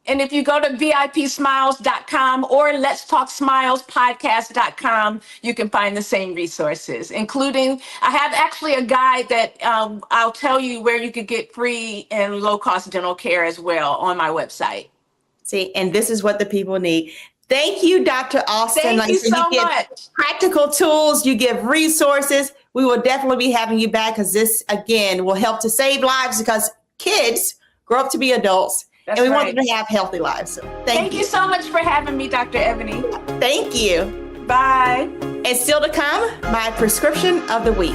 And if you go to VIPsmiles.com or letstalksmilespodcast.com, you can find the same resources, including, I have actually a guide that I'll tell you where you could get free and low-cost dental care as well on my website. See, and this is what the people need. Thank you, Dr. Austin. Thank you so much. Practical tools, you give resources. We will definitely be having you back, because this, again, will help to save lives, because kids grow up to be adults. That's and we right. want them to have healthy lives. So thank you so much for having me, Dr. Ebony. Thank you. Bye. And still to come, my prescription of the week.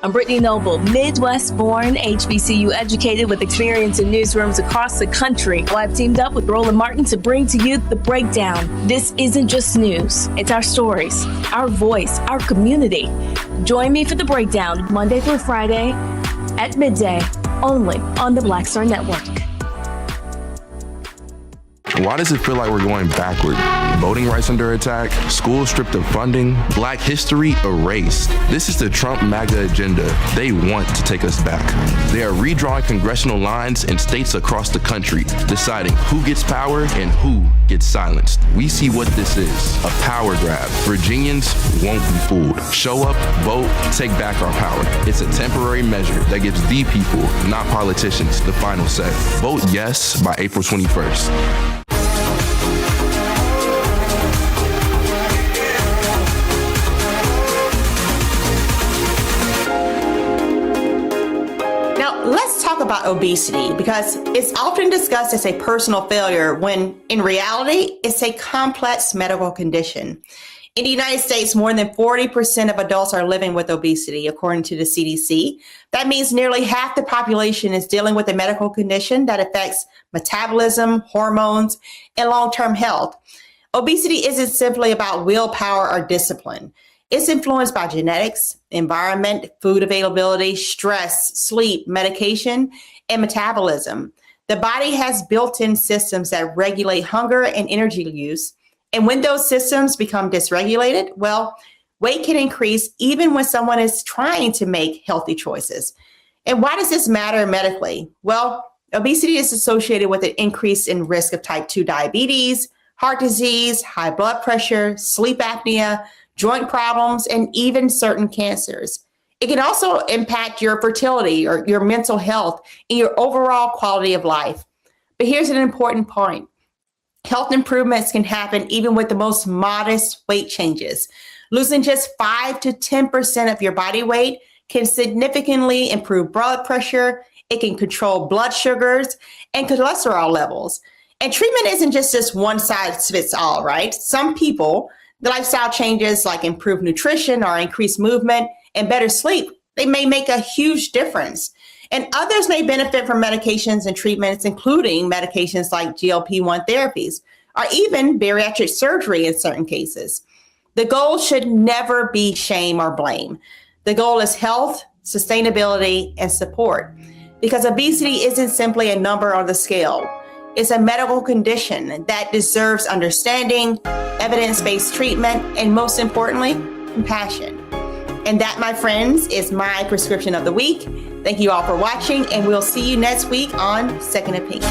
I'm Brittany Noble, Midwest-born, HBCU educated with experience in newsrooms across the country. Well, I've teamed up with Roland Martin to bring to you The Breakdown. This isn't just news. It's our stories, our voice, our community. Join me for The Breakdown, Monday through Friday at midday, only on the Black Star Network. Why does it feel like we're going backward? Voting rights under attack, schools stripped of funding, Black history erased. This is the Trump MAGA agenda. They want to take us back. They are redrawing congressional lines in states across the country, deciding who gets power and who gets silenced. We see what this is, a power grab. Virginians won't be fooled. Show up, vote, take back our power. It's a temporary measure that gives the people, not politicians, the final say. Vote yes by April 21st. Now, let's talk about obesity because it's often discussed as a personal failure when in reality, it's a complex medical condition. In the United States, more than 40% of adults are living with obesity, according to the CDC. That means nearly half the population is dealing with a medical condition that affects metabolism, hormones, and long-term health. Obesity isn't simply about willpower or discipline. It's influenced by genetics, environment, food availability, stress, sleep, medication, and metabolism. The body has built-in systems that regulate hunger and energy use. And when those systems become dysregulated, well, weight can increase even when someone is trying to make healthy choices. And why does this matter medically? Well, obesity is associated with an increase in risk of type 2 diabetes, heart disease, high blood pressure, sleep apnea, joint problems, and even certain cancers. It can also impact your fertility or your mental health and your overall quality of life. But here's an important point. Health improvements can happen even with the most modest weight changes. Losing just 5 to 10% of your body weight can significantly improve blood pressure. It can control blood sugars and cholesterol levels. And treatment isn't just this one size fits all, right? Some people, the lifestyle changes like improved nutrition or increased movement and better sleep, they may make a huge difference. And others may benefit from medications and treatments, including medications like GLP-1 therapies, or even bariatric surgery in certain cases. The goal should never be shame or blame. The goal is health, sustainability, and support. Because obesity isn't simply a number on the scale. It's a medical condition that deserves understanding, evidence-based treatment, and most importantly, compassion. And that, my friends, is my prescription of the week. Thank you all for watching, and we'll see you next week on Second Opinion.